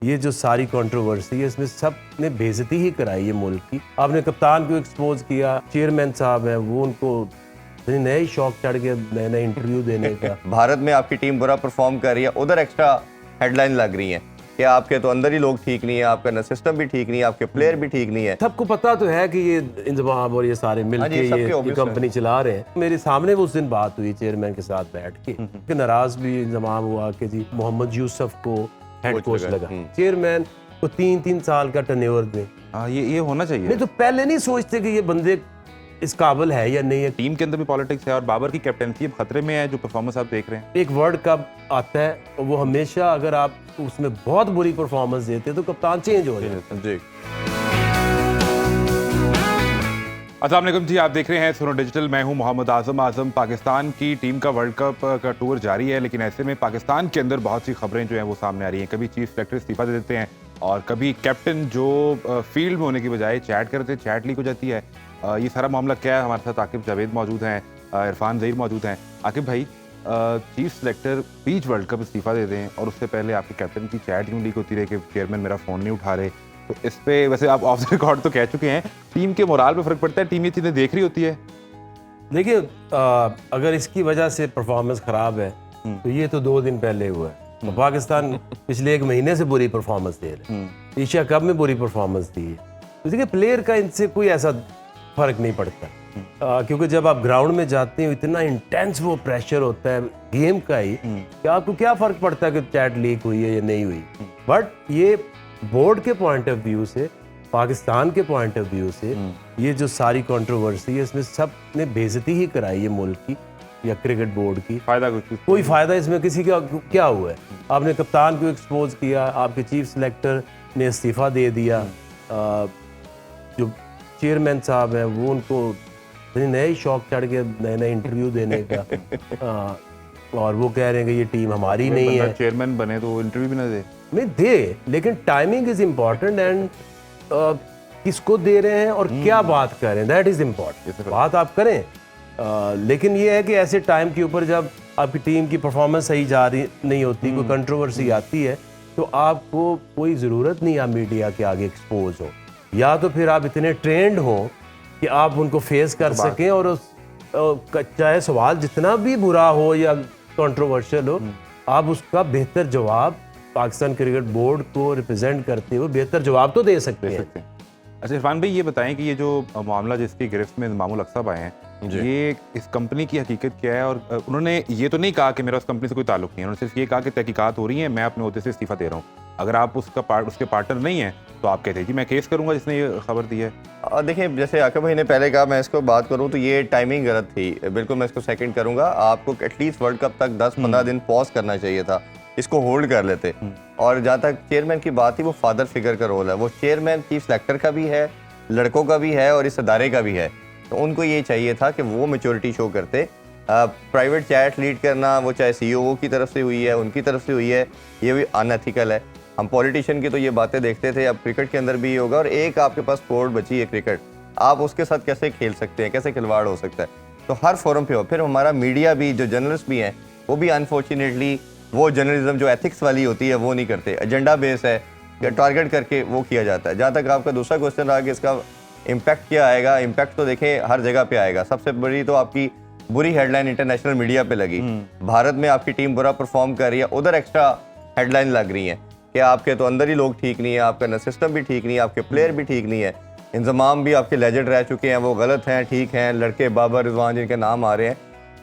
ये जो सारी कंट्रोवर्सी है इसमें सब ने बेइज्जती ही कराई है मुल्क की। आपने कप्तान को एक्सपोज किया, चेयरमैन साहब हैं वो उनको नए शौक चढ़ के नए नए इंटरव्यू देने का। भारत में आपकी टीम बुरा परफॉर्म कर रही है, उधर एक्स्ट्रा हेडलाइन लग रही है कि आपके तो अंदर ही लोग ठीक नहीं है, आपका न सिस्टम भी ठीक नहीं है, आपके प्लेयर भी ठीक नहीं है। सबको पता तो है कि ये इंतजाम और ये सारे मिलके ये कंपनी चला रहे हैं। मेरे सामने वो उस दिन बात हुई चेयरमैन के साथ बैठ के नाराज भी इंतजाम हुआ कि जी मोहम्मद यूसुफ को हेड कोच लगा। चेयरमैन को 3-3 साल का टर्नओवर दें। ये होना चाहिए। नहीं तो पहले नहीं सोचते कि ये बंदे इस काबिल है या नहीं है। टीम के अंदर भी पॉलिटिक्स है और बाबर की कैप्टनसी अब खतरे में है, जो परफॉर्मेंस आप देख रहे हैं। एक वर्ल्ड कप आता है और वो हमेशा अगर आप उसमें बहुत बुरी परफॉर्मेंस देते तो कप्तान चेंज हो जाता है। जी। अस्सलाम वालेकुम जी, आप देख रहे हैं सुनो डिजिटल। मैं हूं मोहम्मद आजम। पाकिस्तान की टीम का वर्ल्ड कप का टूर जारी है, लेकिन ऐसे में पाकिस्तान के अंदर बहुत सी खबरें जो हैं वो सामने आ रही हैं। कभी चीफ सेलेक्टर इस्तीफा दे देते हैं और कभी कैप्टन जो फील्ड में होने की बजाय चैट करते हैं, चैट लीक हो जाती है। ये सारा मामला क्या है? हमारे साथ आकिब जावेद मौजूद हैं, इरफान ज़हीर मौजूद हैं। आकिब भाई, चीफ सेलेक्टर बीच वर्ल्ड कप इस्तीफा दे दें और उससे पहले आपके कैप्टन की चैट यूँ लीक होती रहे कि चेयरमैन मेरा फ़ोन नहीं उठा रहे, तो इस पे वैसे आप ऑफ द रिकॉर्ड तो कह चुके हैं, टीम के मोराल पे फर्क पड़ता है, टीम ये चीज़ें देख रही होती है। देखिए, अगर इसकी वजह से परफॉर्मेंस खराब है तो ये तो 2 दिन पहले हुआ है। तो पाकिस्तान पिछले 1 महीने से बुरी परफॉर्मेंस दे रहे हैं। एशिया कप में बुरी परफॉर्मेंस दी है। तो देखिए, प्लेयर का इनसे कोई ऐसा फर्क नहीं पड़ता, क्योंकि जब आप ग्राउंड में जाते हो इतना इंटेंस वो प्रेशर होता है गेम का ही कि आपको क्या फर्क पड़ता है कि चैट लीक हुई है या नहीं हुई। बट ये बोर्ड के पॉइंट ऑफ व्यू से, पाकिस्तान के पॉइंट ऑफ व्यू से, ये जो सारी कंट्रोवर्सी है इसमें सब ने बेइज्जती ही कराई है मुल्क की या क्रिकेट बोर्ड की। फायदा कोई फायदा इसमें किसी का क्या हुआ है? आपने कप्तान को एक्सपोज किया, आपके चीफ सेलेक्टर ने इस्तीफा दे दिया, जो चेयरमैन साहब हैं वो उनको नए शौक चढ़ के नए नए इंटरव्यू देने का और वो कह रहे हैं कि ये टीम हमारी नहीं है। चेयरमैन बने तो इंटरव्यू भी ना दे। नहीं दे, लेकिन टाइमिंग इज इम्पॉर्टेंट एंड किसको दे रहे हैं और क्या बात कर रहे हैं, दैट इज इम्पॉर्टेंट। बात आप करें, लेकिन ये है कि ऐसे टाइम के ऊपर जब आपकी टीम की परफॉर्मेंस सही जा रही नहीं होती, कोई कंट्रोवर्सी आती है, तो आपको कोई ज़रूरत नहीं आप मीडिया के आगे एक्सपोज हो, या तो फिर आप इतने ट्रेंड हो कि आप उनको फेस कर सकें और चाहे सवाल जितना भी बुरा हो या कंट्रोवर्शियल हो, आप उसका बेहतर जवाब पाकिस्तान क्रिकेट बोर्ड को रिप्रेजेंट करते हुए बेहतर जवाब तो दे सकते हैं। अच्छा इरफान भाई, ये बताएं कि ये जो मामला जिसकी गिरफ्त में मामूल अक्सर आए हैं, ये इस कंपनी की हकीकत क्या है? और उन्होंने ये तो नहीं कहा कि मेरा उस कंपनी से कोई ताल्लुक नहीं है, उन्होंने सिर्फ ये कहा कि तहकीकात हो रही है, मैं अपने ओहदे से इस्तीफा दे रहा हूँ। अगर आप उसके पार्टनर नहीं हैं तो आप कहते हैं कि मैं केस करूंगा जिसने ये खबर दी है। देखिए, जैसे आकिब भाई ने पहले कहा, मैं इसको बात करूं तो ये टाइमिंग गलत थी। बिल्कुल मैं इसको सेकंड करूंगा। आपको एटलीस्ट वर्ल्ड कप तक 10-15 दिन पॉज करना चाहिए था, इसको होल्ड कर लेते। और जहाँ तक चेयरमैन की बात थी, वो फादर फिगर का रोल है। वो चेयरमैन चीफ सेलेक्टर का भी है, लड़कों का भी है और इस अदारे का भी है। तो उनको ये चाहिए था कि वो मैच्योरिटी शो करते। प्राइवेट चैट लीड करना, वो चाहे सीईओ की तरफ से हुई है, उनकी तरफ से हुई है, ये भी अनएथिकल है। हम पॉलिटिशियन की तो ये बातें देखते थे, अब क्रिकेट के अंदर भी ये होगा। और एक आपके पास स्पोर्ट बची है क्रिकेट, आप उसके साथ कैसे खेल सकते हैं, कैसे खिलवाड़ हो सकता है? तो हर फोरम पे हो। फिर हमारा मीडिया भी, जो जर्नलिस्ट भी हैं, वो भी अनफॉर्चुनेटली वो जर्नलिज्म जो एथिक्स वाली होती है वो नहीं करते। एजेंडा बेस है, टारगेट करके वो किया जाता है। जहाँ तक आपका दूसरा क्वेश्चन रहा कि इसका इम्पैक्ट क्या आएगा, इम्पैक्ट तो देखें हर जगह पे आएगा। सबसे बड़ी तो आपकी बुरी हेडलाइन इंटरनेशनल मीडिया पे लगी। भारत में आपकी टीम बुरा परफॉर्म कर रही है, उधर एक्स्ट्रा हेडलाइन लग रही है कि आपके तो अंदर ही लोग ठीक नहीं है, आपका न सिस्टम भी ठीक नहीं है, आपके प्लेयर भी ठीक नहीं है, इंतजाम भी आपके लेजेंड रह चुके हैं, वो गलत हैं, ठीक हैं, लड़के बाबर रिजवान जिनके नाम आ रहे हैं।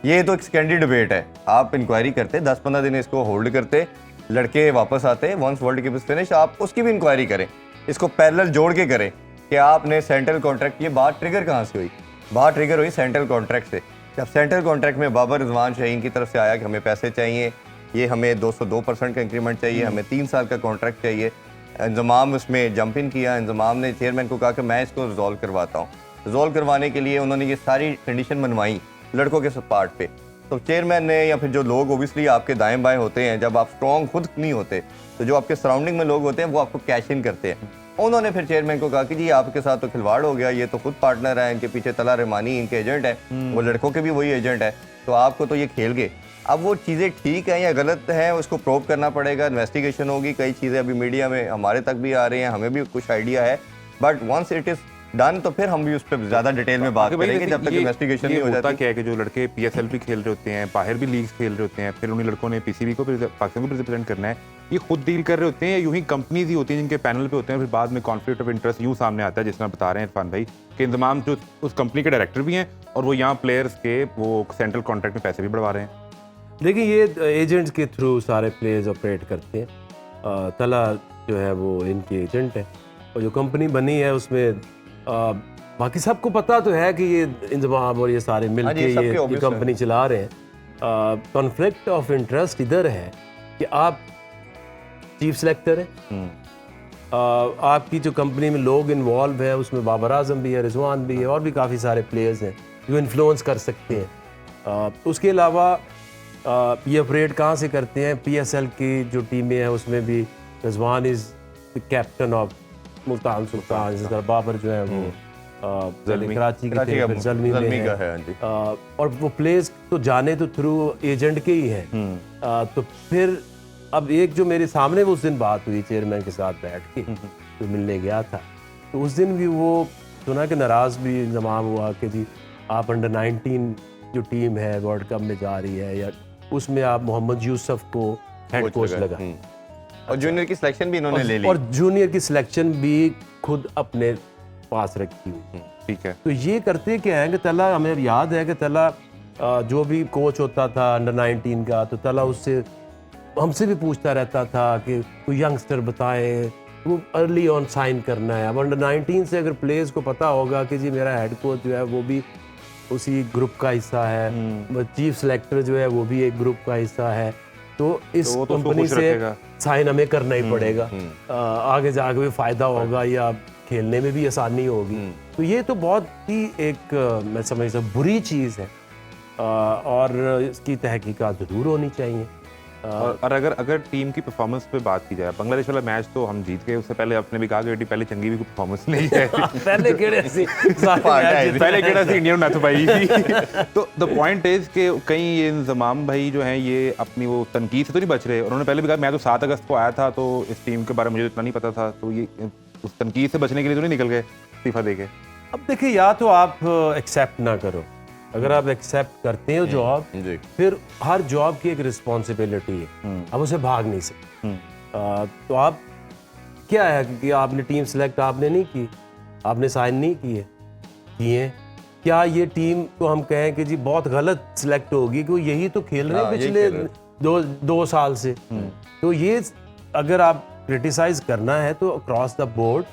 ये तो एक सेकेंडरी डिबेट है। आप इंक्वायरी करते, 10-15 दिन इसको होल्ड करते, लड़के वापस आते, once world cup is finish, आप उसकी भी इंक्वायरी करें, इसको पैरेलल जोड़ के करें कि आपने सेंट्रल कॉन्ट्रैक्ट, ये बात ट्रिगर कहाँ से हुई? बात ट्रिगर हुई सेंट्रल कॉन्ट्रैक्ट से। जब सेंट्रल कॉन्ट्रैक्ट में बाबर रिजवान शाहीन की तरफ से आया कि हमें पैसे चाहिए, ये हमें 202% का इंक्रीमेंट चाहिए, हमें 3 साल का कॉन्ट्रैक्ट चाहिए, इंतजाम उसमें जंप इन किया। इंतजाम ने चेयरमैन को कहा कि मैं इसको रिजॉल्व करवाता हूँ। रिजॉल्व करवाने के लिए उन्होंने ये सारी कंडीशन मनवाई लड़कों के पार्ट पे। तो चेयरमैन ने, या फिर जो लोग ओबियसली आपके दाएं बाएं होते हैं, जब आप स्ट्रॉन्ग खुद नहीं होते तो जो आपके सराउंडिंग में लोग होते हैं वो आपको कैश इन करते हैं। उन्होंने फिर चेयरमैन को कहा कि जी आपके साथ तो खिलवाड़ हो गया, ये तो खुद पार्टनर है, इनके पीछे तला रहमानी इनके एजेंट है, वो लड़कों के भी वही एजेंट है, तो आपको तो ये खेल गए। अब वो चीज़ें ठीक हैं या गलत हैं उसको प्रूव करना पड़ेगा, इन्वेस्टिगेशन होगी, कई चीज़ें अभी मीडिया में हमारे तक भी आ रही हैं, हमें भी कुछ आइडिया है, but once it is done तो फिर हम भी उस पर ज़्यादा डिटेल में बात आगे भाई, करेंगे जैसे जब तक ये- इन्वेस्टिगेशन ये नहीं हो होता जाती। क्या है कि जो लड़के PSL भी खेल रहे होते हैं, बाहर भी लीग्स खेल रहे होते हैं, फिर उन्हीं लड़कों ने PCB को पाकिस्तान को रिप्रेजेंट करना है, ये खुद डील कर रहे होते हैं या यूं ही कंपनीज ही होती हैं जिनके पैनल पे होते हैं, फिर बाद में कॉन्फ्लिक्ट ऑफ इंटरेस्ट यूं सामने आता है, जिस तरह बता रहे हैं इरफान भाई कि इंतमाम जो उस कंपनी के डायरेक्टर भी हैं और वो यहाँ प्लेयर्स के वो सेंट्रल कॉन्ट्रैक्ट में पैसे भी बढ़वा रहे हैं। देखिए ये एजेंट्स के थ्रू सारे प्लेयर्स ऑपरेट करते हैं। तला जो है वो इनके एजेंट है और जो कंपनी बनी है उसमें बाकी सबको पता तो है कि ये इंतजाम और ये सारे मिल हाँ जी, के सबके ये obvious है। कंपनी चला रहे हैं। कॉन्फ्लिक्ट ऑफ इंटरेस्ट इधर है कि आप चीफ सेलेक्टर हैं, आपकी जो कंपनी में लोग इन्वॉल्व हैं उसमें बाबर आजम भी है, रिजवान भी है और भी काफ़ी सारे प्लेयर्स हैं जो इन्फ्लुएंस कर सकते हैं। उसके अलावा ये ऑपरेट कहाँ से करते हैं, PSL की जो टीमें हैं उसमें भी Rizwan is the captain of Multan Sultan, जिस तरह बाबर जो है वो कराची के थे, फिर ज़ल्मी में ज़ल्मी का है। है, हाँ जी। और वो प्लेयर्स तो जाने तो थ्रू एजेंट के ही हैं। तो फिर अब एक जो मेरे सामने उस दिन बात हुई चेयरमैन के साथ बैठ के जो मिलने गया था, तो उस दिन भी वो सुना कि नाराज़ भी इंतजाम हुआ कि जी आप अंडर 19 जो टीम है वर्ल्ड कप में जा रही है या उसमें आप मोहम्मद यूसुफ को हेड कोच लगा और जूनियर की सिलेक्शन भी इन्होंने ले ली। और जूनियर की सिलेक्शन भी खुद अपने पास रखी हुई। ठीक है, तो ये करते क्या है कि तला, हमें अब याद है कि तला जो भी कोच होता था अंडर 19 का, तो तला उससे हमसे भी पूछता रहता था कि कोई यंगस्टर बताएं, वो अर्ली ऑन साइन करना है। अब अंडर 19 से अगर प्लेयर्स को पता होगा कि जी मेरा हेड कोच जो है वो भी उसी ग्रुप का हिस्सा है, चीफ सेलेक्टर जो है वो भी एक ग्रुप का हिस्सा है, तो इस तो वो तो उसको कंपनी खुश से रखेगा। साइन हमें करना ही पड़ेगा। आगे जाके भी फायदा होगा या खेलने में भी आसानी होगी। तो ये तो बहुत ही एक मैं समझता हूँ बुरी चीज़ है और इसकी तहकीकात ज़रूर होनी चाहिए। और अगर टीम की परफॉर्मेंस पे बात की जाए, बांग्लादेश वाला मैच तो हम जीत गए, उससे पहले आपने भी कहा कि बेटी पहले चंगी भी कोई परफॉर्मेंस नहीं है। पहले केड़े सी पहले केड़ा सी इंडियन मैथ भाई थी। तो द पॉइंट इज कि कहीं ये इंजमाम भाई जो हैं ये अपनी वो तनकीद से तो नहीं बच रहे। उन्होंने पहले भी कहा मैं तो 7 अगस्त को आया था तो इस टीम के बारे में मुझे इतना नहीं पता था, तो ये उस तनकीद से बचने के लिए तो नहीं निकल गए इस्तीफा देके। अब देखिए, या तो आप एक्सेप्ट ना करो, अगर आप एक्सेप्ट करते हो जॉब, जी। फिर हर जॉब की एक रिस्पॉन्सिबिलिटी है, आप उसे भाग नहीं सकते। तो आप क्या है कि आपने टीम सेलेक्ट आपने नहीं की, आपने साइन नहीं किए, क्या ये टीम को हम कहें कि जी बहुत गलत सिलेक्ट होगी कि यही तो खेल रहे हैं यही पिछले खेल रहे दो साल से। तो ये अगर आप क्रिटिसाइज करना है तो अक्रॉस द बोर्ड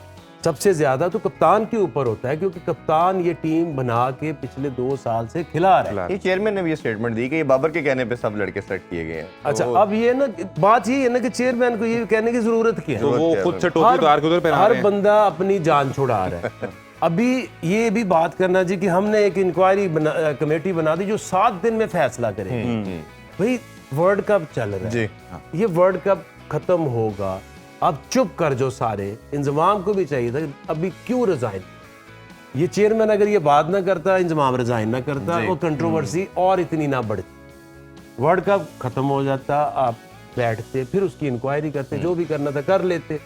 सबसे ज्यादा तो कप्तान के ऊपर होता है, क्योंकि कप्तान ये टीम बना के पिछले 2 साल से खिला रहा है। ये चेयरमैन ने भी ये स्टेटमेंट दी कि ये बाबर के कहने पे सब लड़के सेलेक्ट किए गए हैं। अच्छा, अब ये ना बात ये है ना कि चेयरमैन को ये कहने की जरूरत क्या तो है, वो खुद से टोपी उतार के उधर पहना हर रहे हैं। बंदा अपनी जान छुड़ा रहा है। अभी ये भी बात करना जी कि हमने एक इंक्वायरी कमेटी बना दी जो 7 दिन में फैसला करेगी। भाई वर्ल्ड कप चल रहा है जी। ये वर्ल्ड कप खत्म होगा, अब चुप कर जो सारे। इंजमाम को भी चाहिए था अभी क्यों रिजाइन, ये चेयरमैन अगर ये बात ना करता, इंजमाम रिजाइन ना करता, वो कंट्रोवर्सी और इतनी ना बढ़ती, वर्ल्ड कप खत्म हो जाता, आप बैठते फिर उसकी इंक्वायरी करते, जो भी करना था कर लेते,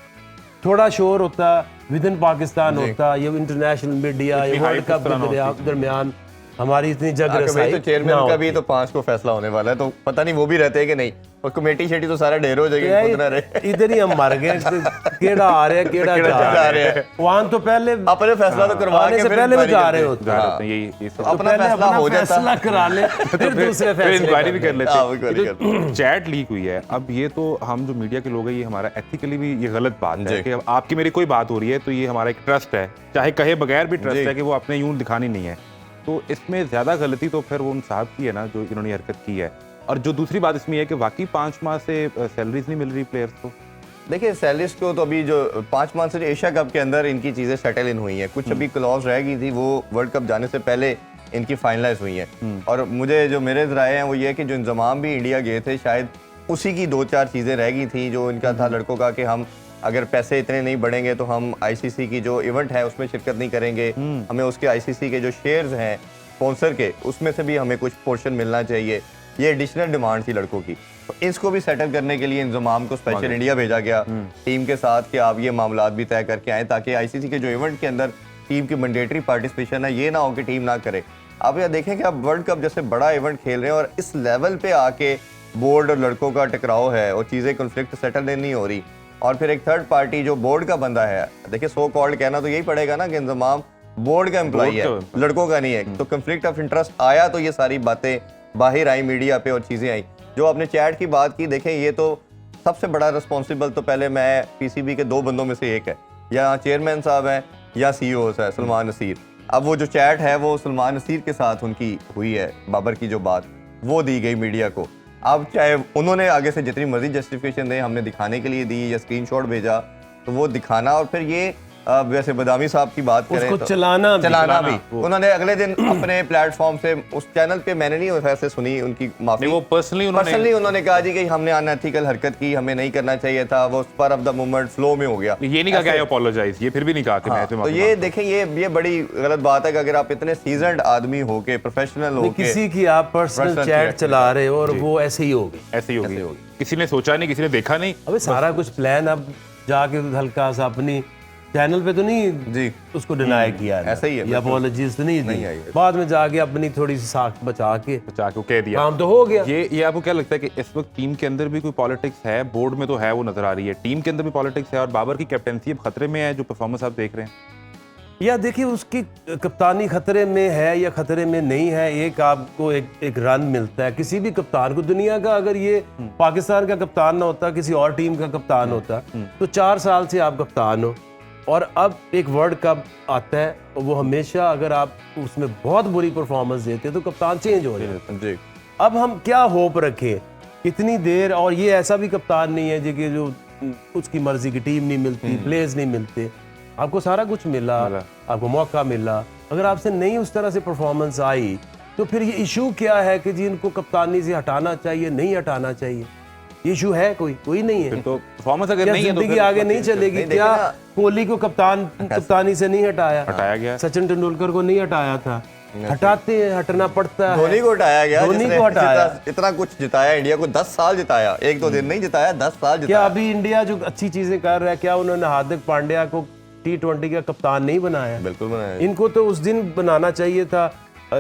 थोड़ा शोर होता विद इन पाकिस्तान होता, ये इंटरनेशनल मीडिया, ये वर्ल्ड कप के दरमियान हमारी इतनी जग रसाई तो चेयरमैन का भी तो 5 को फैसला होने वाला है, तो पता नहीं वो भी रहते हैं कि नहीं, और कमेटी शेटी तो सारा ढेर हो जाएगी, खुद ना रहे। इधर ही हम मर गए, केड़ा आ रहे हैं केड़ा जा रहे हैं, वहां तो पहले अपने फैसला तो करवा आने के से फिर पहले भी इंक्वायरी जा रहे करते। होते, जा रहे होते हैं, यही सब। तो अपना पहले फैसला अपना हो जाता। फैसला करा ले, फिर दूसरे फिर फैसले इंक्वायरी भी कर लेते हाँ, हैं। इंक्वायरी ये जो चैट लीक हुई है, अब ये तो हम जो मीडिया के लोग हैं, ये हमारा एथिकली भी ये गलत बात है जी। कि अब आपकी मेरी कोई बात हो रही है तो ये हमारा एक ट्रस्ट है, चाहे कहे बगैर भी ट्रस्ट जी। है कि वो अपने यूं दिखानी नहीं है। तो इसमें ज्यादा गलती तो फिर वो उन साहब की है ना जो इन्होंने हरकत की है। और जो दूसरी बात इसमें है कि वाकई 5 माह से सैलरीज नहीं मिल रही प्लेयर्स को। देखिए सैलरीज को तो अभी जो 5 माह से एशिया कप के अंदर इनकी चीजें सेटल इन हुई हैं, कुछ अभी क्लॉज रह गई थी, वो वर्ल्ड कप जाने से पहले इनकी फाइनलाइज हुई हैं। और मुझे जो मेरे राय हैं वो ये है कि जो इंतजाम भी इंडिया गए थे, शायद उसी की 2-4 चीजें रह गई थी, जो इनका था लड़कों का कि हम अगर पैसे इतने नहीं बढ़ेंगे तो हम आईसीसी की जो इवेंट है उसमें शिरकत नहीं करेंगे, हमें उसके आईसीसी के जो शेयर्स हैं स्पॉन्सर के, उसमें से भी हमें कुछ पोर्शन मिलना चाहिए। ये एडिशनल डिमांड थी लड़कों की। तो इसको भी सेटल करने के लिए इंजमाम को स्पेशल इंडिया भेजा गया टीम के साथ कि आप ये मामलात भी तय करके आए, ताकि आईसीसी के जो इवेंट के अंदर टीम की मैंडेटरी पार्टिसिपेशन है ये ना हो कि टीम ना करे। आप यह देखें कि आप वर्ल्ड कप जैसे बड़ा इवेंट खेल रहे हैं और इस लेवल पे आके बोर्ड और लड़कों का टकराव है और चीज़ें कॉन्फ्लिक्ट सेटल नहीं हो रही, और फिर एक थर्ड पार्टी जो बोर्ड का बंदा है, देखिए सो कॉल्ड कहना तो यही पड़ेगा ना कि इंजमाम बोर्ड का एम्प्लॉई है, लड़कों का नहीं है। तो कॉन्फ्लिक्ट ऑफ इंटरेस्ट आया तो ये सारी बातें बाहर आई मीडिया पे और चीज़ें आई। जो आपने चैट की बात की, देखें ये तो सबसे बड़ा रिस्पॉन्सिबल तो पहले मैं पीसीबी के 2 बंदों में से एक है, या चेयरमैन साहब हैं या सीईओ है सलमान नसीर। अब वो जो चैट है वो सलमान नसीर के साथ उनकी हुई है, बाबर की जो बात वो दी गई मीडिया को। अब चाहे उन्होंने आगे से जितनी मर्जी जस्टिफिकेशन दें, हमने दिखाने के लिए दी या स्क्रीनशॉट भेजा, तो वो दिखाना और फिर ये वैसे बदामी साहब की बात करें उसको तो चलाना भी उन्होंने अगले दिन अपने प्लेटफॉर्म से उस चैनल पे, मैंने नहीं वैसे सुनी उनकी माफी, वो पर्सनली उन्होंने कहा जी कि हमने अनएथिकल हरकत की, हमें नहीं करना चाहिए था, वो spur of the moment flow में हो गया। ये नहीं कहा कि आई अपोलोजाइज, ये फिर भी नहीं कहा कि मैं तो ये देखें ये बड़ी गलत बात है कि अगर आप इतने सीजन्ड आदमी हो के प्रोफेशनल हो किसी की आप पर्सनल चैट चला रहे हो और वो ऐसे ही होगी, ऐसे ही होगी, किसी ने सोचा नहीं, किसी ने देखा नहीं। अबे सारा कुछ प्लान, अब जाके हल्का सा अपनी चैनल पे तो नहीं जी उसको डिनाई किया, ऐसा ही है, या अपॉलॉजीज तो नहीं दी, बाद में जाके अपनी थोड़ी सी साख बचा के कह दिया, काम तो हो गया। ये आपको क्या लगता है कि इस वक्त टीम के अंदर भी कोई पॉलिटिक्स है? बोर्ड में तो है, वो नजर आ रही है, टीम के अंदर भी पॉलिटिक्स है, और बाबर की कैप्टेंसी अब खतरे में है, जो परफॉर्मेंस आप देख रहे हैं? या देखिए उसकी कप्तानी खतरे में है या खतरे में नहीं है। एक आपको एक रन मिलता है किसी भी कप्तान को दुनिया का, अगर ये पाकिस्तान का कप्तान ना होता, किसी और टीम का कप्तान होता, तो 4 साल से आप कप्तान हो, और अब एक वर्ल्ड कप आता है, वो हमेशा अगर आप उसमें बहुत बुरी परफॉर्मेंस देते तो कप्तान चेंज हो जाता है। अब हम क्या होप रखें कितनी देर, और ये ऐसा भी कप्तान नहीं है जी कि जो उसकी मर्जी की टीम नहीं मिलती, प्लेयर्स नहीं मिलते, आपको सारा कुछ मिला, आपको मौका मिला, अगर आपसे नहीं उस तरह से परफॉर्मेंस आई तो फिर ये इशू क्या है कि जी इनको कप्तानी से हटाना चाहिए, नहीं हटाना चाहिए? इशू है कोई नहीं है। तो परफॉर्मेंस अगर नहीं है तो जिंदगी आगे नहीं चलेगी क्या? कोहली को कप्तानी से नहीं हटाया गया, सचिन तेंदुलकर को नहीं हटाया था, हटाते हैं, हटना पड़ता है। धोनी को हटाया गया, धोनी को हटाया, इतना कुछ जिताया इंडिया को, 10 साल जिताया, 1-2 दिन नहीं जिताया, 10 साल जिताया। क्या अभी इंडिया जो अच्छी चीजें कर रहा है, क्या उन्होंने हार्दिक पांड्या को T20 का कप्तान नहीं बनाया? बिल्कुल बनाया। इनको तो उस दिन बनाना चाहिए था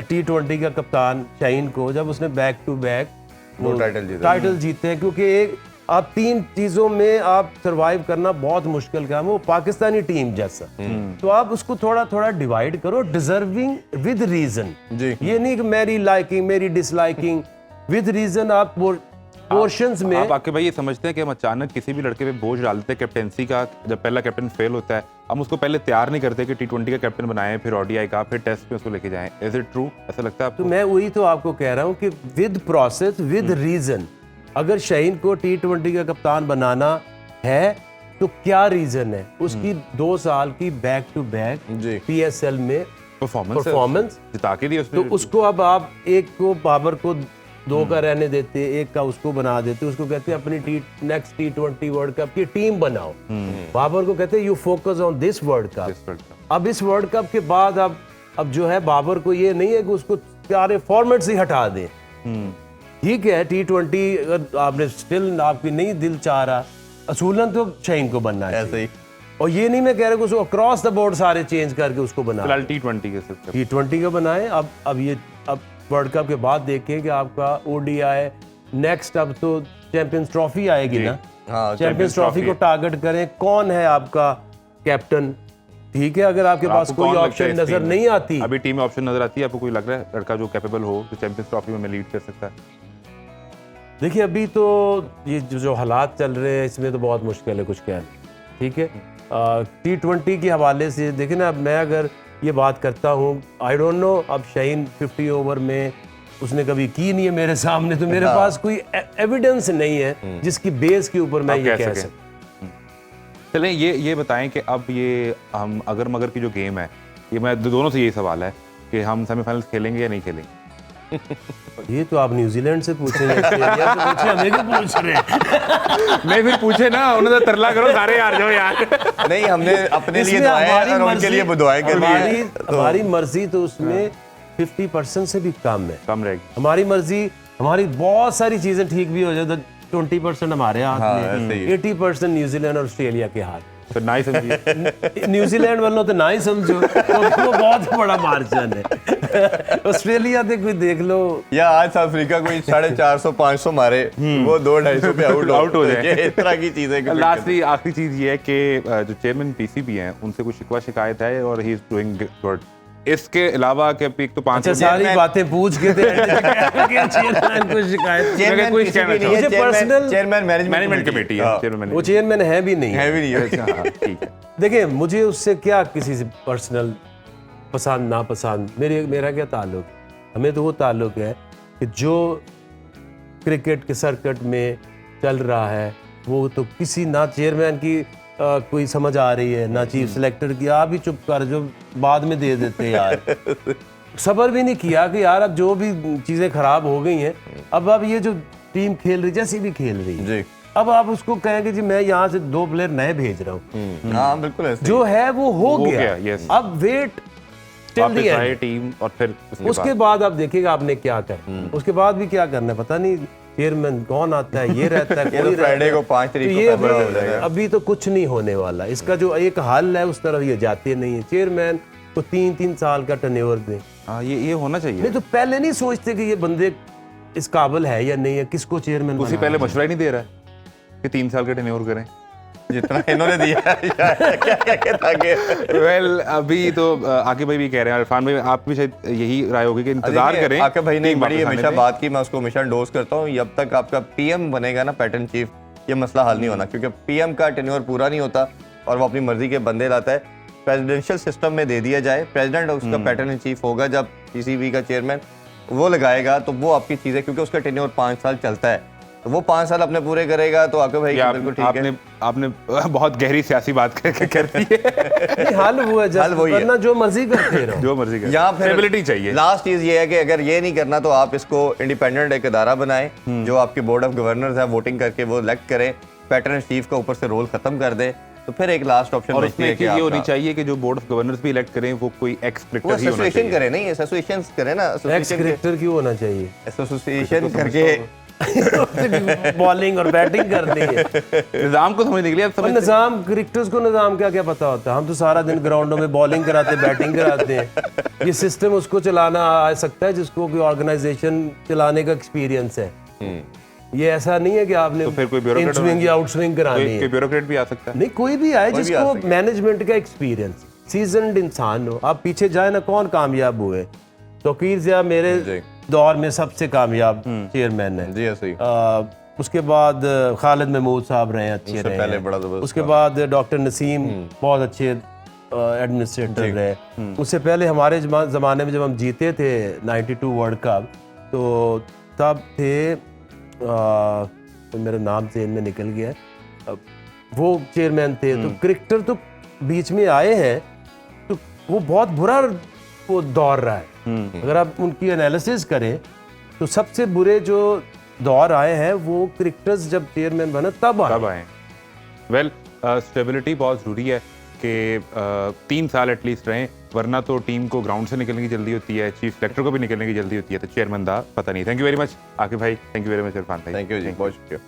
T20 का कप्तान शाहीन को, जब उसने बैक टू बैक टाइटल जीते हैं, क्योंकि एक आप 3 चीजों में आप सरवाइव करना बहुत मुश्किल काम है, वो पाकिस्तानी टीम जैसा। तो आप उसको थोड़ा थोड़ा डिवाइड करो, डिजर्विंग विद रीजन, ये नहीं कि मेरी लाइकिंग मेरी डिसलाइकिंग, विद रीजन आप पोर्शंस में। आप आके भाई ये समझते हैं कि हम अचानक किसी भी लड़के पे बोझ डालते हैं कैप्टेंसी का, जब पहला कैप्टन फेल होता है हम उसको पहले तैयार नहीं करते कि T20 का कैप्टन बनाएं, फिर ODI का, फिर टेस्ट पे उसको लेके जाएं? Is it true? ऐसा लगता है आपको? तो मैं वही तो आपको कह रहा हूँ कि विद प्रोसेस विद रीजन, अगर शाहीन को T20 का कप्तान बनाना है तो क्या रीजन है? उसकी 2 साल की बैक टू बैक PSL में परफॉर्मेंस जिता के दी उसने, तो उसको अब आप एक को बाबर को 2 का रहने देते, एक का उसको बना देते, उसको कहते हैं अपनी नेक्स्ट T20 वर्ल्ड कप की टीम बनाओ। बाबर को कहते हैं you focus on this world cup. अब इस वर्ल्ड कप के बाद अब जो है बाबर को ये नहीं है कि उसको सारे फॉर्मेट से हटा दे। ठीक है T20 अगर आपने स्टिल आपकी नहीं दिल चाह रहा, असूलन तो शाहीन को बनना है ऐसे ही, और ये नहीं मैं कह रहा कि उसको अक्रॉस द बोर्ड सारे चेंज करके उसको बना, फिलहाल T20 का बनाए। अब वर्ल्ड कप के बाद देखें कि आपका ODI नेक्स्ट, अब तो चैंपियंस ट्रॉफी आएगी ना, चैंपियंस ट्रॉफी को टारगेट करें, कौन है आपका कैप्टन? ठीक है, अगर आपके पास कोई ऑप्शन नजर नहीं आती, अभी टीम में ऑप्शन नजर आती है, आपको कोई लग रहा है लड़का जो कैपेबल हो, जो चैंपियंस ट्रॉफी में लीड कर सकता है? देखिए अभी तो ये जो हालात चल रहे हैं इसमें तो बहुत मुश्किल है कुछ कहना। ठीक है, T20 के हवाले से देखिए ना, अब मैं अगर ये बात करता हूँ, आई डोंट नो, अब शाहीन 50 ओवर में उसने कभी की नहीं है मेरे सामने, तो मेरे पास कोई एविडेंस नहीं है जिसकी बेस के ऊपर मैं ये कह सकूं। चलें ये बताएं कि अब ये हम अगर मगर की जो गेम है, ये मैं दोनों से यही सवाल है कि हम सेमीफाइनल्स खेलेंगे या नहीं खेलेंगे? ये तो आप न्यूजीलैंड से पूछेंगे, हमें क्यों पूछ रहे हैं? नहीं फिर पूछे ना, उन्होंने तरला करो सारे हार जाओ यार। नहीं, हमने अपने लिए दुआएं और उनके लिए दुआएं कर ली। हमारी मर्जी तो उसमें 50% से भी कम है, कम रहेगी। हमारी मर्जी हमारी बहुत सारी चीजें ठीक भी हो जाए तो 20% हमारे हाथ हाँ, में, ऐसे ही। 80% न्यूजीलैंड और ऑस्ट्रेलिया के हाथ। फिर ना ही समझिए। न्यूजीलैंड वालों तो ना ही समझो, वो बहुत बड़ा मार्जिन है। ऑस्ट्रेलिया तो कोई देख लो, या आज अफ्रीका कोई 450-500 मारे, वो 200-250 पे आउट हो जाए। इस तरह की चीजें लास्टली आखिरी चीज ये है कि जो चेयरमैन पीसीबी हैं उनसे कुछ शिकवा शिकायत है और ही इज डूइंग गुड। इसके अलावा कि एक तो 5 अच्छा सारी बातें पूछ के चेयरमैन को शिकायत, चेयरमैन कोई किसी कहना भी नहीं है, मुझे chairman- personal- chairman management committee है, हाँ, चेयरमैन वो चेयरमैन है भी नहीं है भी नहीं है। अच्छा, हाँ, ठीक है। देखिए मुझे उससे क्या किसी से पर्सनल पसंद नापसंद, मेरा क्या ताल्लुक, हमें तो वो ताल्लुक है कि जो क्रिकेट के सर्किट में चल रहा है वो तो किसी ना चेयरमैन की कोई समझ आ रही है ना चीफ सेलेक्टर की। आप ही चुप कर, जो बाद में दे देते हैं यार। सब्र भी नहीं किया कि यार अब जो भी चीज़ें खराब हो गई हैं, अब ये जो टीम खेल रही जैसी भी खेल रही है, जी अब आप उसको कहें कि जी मैं यहाँ से 2 प्लेयर नए भेज रहा हूँ, हाँ बिल्कुल ऐसे जो है वो हो हो गया। गया, yes। अब वेट टिल द वापस आए एंड, टीम और फिर उसके बाद आप देखिएगा आपने क्या करना, उसके बाद भी क्या करना है पता नहीं। चेयरमैन कौन आता है, ये रहता है, ये तो कोई फ्राइडे रहता को है। 5 तो तारीख को ये फैसला हो जाएगा। अभी तो कुछ नहीं होने वाला। इसका जो एक हल है उस तरफ ये जाते नहीं है। चेयरमैन को 3-3 साल का टर्नओवर दें। हाँ ये होना चाहिए। नहीं तो पहले नहीं सोचते कि ये बंदे इस काबिल है या नहीं है, किसको चेयरमैन उसी पहले मशवरा ही नहीं दे रहा है कि 3 साल का टेन्योर करें। जितना इन्होंने दिया है, क्या कहता कि वेल अभी तो आके भाई भी कह रहे हैं, इरफान भाई आप भी शायद यही राय होगी कि इंतजार देखिए, करें। आके भाई ने टीम बड़ी वापस हमेशा आने दें। बात की, मैं उसको हमेशा डोज करता हूँ, जब तक आपका पीएम बनेगा ना पैटर्न चीफ, ये मसला हल नहीं होना, क्योंकि पीएम का टेन्योर पूरा नहीं होता और वो अपनी मर्जी के बंदे लाता है। प्रेसिडेंशियल सिस्टम में दे दिया जाए, प्रेसिडेंट उसका पैटर्न चीफ होगा, जब पीसीबी का चेयरमैन वो लगाएगा तो वो आपकी चीज़ है, क्योंकि उसका टेन्योर 5 साल चलता है, तो वो 5 साल अपने पूरे करेगा तो आके भाई बिल्कुल ठीक है। आपने बहुत गहरी सियासी बात कर दी है। नहीं, हल वो है, हल वही है। वरना जो मर्जी करते रहो। जो मर्जी कर, यहाँ फिर स्टेबिलिटी चाहिए। लास्ट चीज ये है कि अगर ये नहीं करना तो आप इसको इंडिपेंडेंट एक अदारा बनाएं, जो आपके बोर्ड ऑफ गवर्नर्स है वोटिंग करके वो इलेक्ट करें, पैटर्न चीफ का ऊपर से रोल खत्म कर दें, तो फिर एक लास्ट ऑप्शन और बचती उसमें है एक कि चीज ये होनी आपका- चाहिए कि जो बोर्ड ऑफ गवर्नर्स भी इलेक्ट करें वो कोई एक्स वो क्रिकेटर ही होना एसोसिएशन चाहिए। करे, नहीं एसोसिएशन करे ना, एक्स एसोसिएशन क्रिकेटर क्यों होना चाहिए? एसोसिएशन करके बॉलिंग और बैटिंग करनी है। निजाम को समझने के लिए आप और समझ निजाम, क्रिकेटर्स को निजाम क्या क्या पता होता है? हम तो सारा दिन ग्राउंडों में बॉलिंग कराते बैटिंग कराते हैं। ये सिस्टम उसको चलाना आ सकता है जिसको कोई ऑर्गेनाइजेशन चलाने का एक्सपीरियंस है। ये ऐसा नहीं है कि आपने तो फिर कोई bureaucrat इन स्विंग या आउट स्विंग करानी कोई है। ब्यूरोक्रेट भी आ सकता है। नहीं, कोई भी आए कोई भी आ जिसको सकता है। मैनेजमेंट का एक्सपीरियंस, सीजनड इंसान हो। आप पीछे जाए ना, कौन कामयाब हुए? तौकीर ज़िया मेरे जी। दौर में सबसे कामयाब चेयरमैन है। जी ऐसे ही। उसके बाद खालिद महमूद साहब रहे, अच्छे उससे रहे पहले हैं। बड़ा जबरदस्त उसके बाद डॉक्टर नसीम बहुत अच्छे एडमिनिस्ट्रेटर रहे। उससे पहले हमारे ज़माने में जब हम जीते थे 92 वर्ल्ड कप, तो तब थे तो मेरा नाम जेहन में निकल गया, वो चेयरमैन थे। तो क्रिकेटर तो बीच में आए हैं, तो वो बहुत बुरा वो दौर रहा है। अगर आप उनकी एनालिसिस करें तो सबसे बुरे जो दौर आए हैं वो क्रिकेटर्स जब चेयरमैन बना तब आए। वेल स्टेबिलिटी बहुत ज़रूरी है कि 3 साल एटलीस्ट रहें, वरना तो टीम को ग्राउंड से निकलने की जल्दी होती है, चीफ सेलेक्टर को भी निकलने की जल्दी होती है, तो चेयरमैन दा पता नहीं। Thank you very much Aqib भाई, thank you very much Irfan भाई। थैंक यू जी, बहुत शुक्रिया।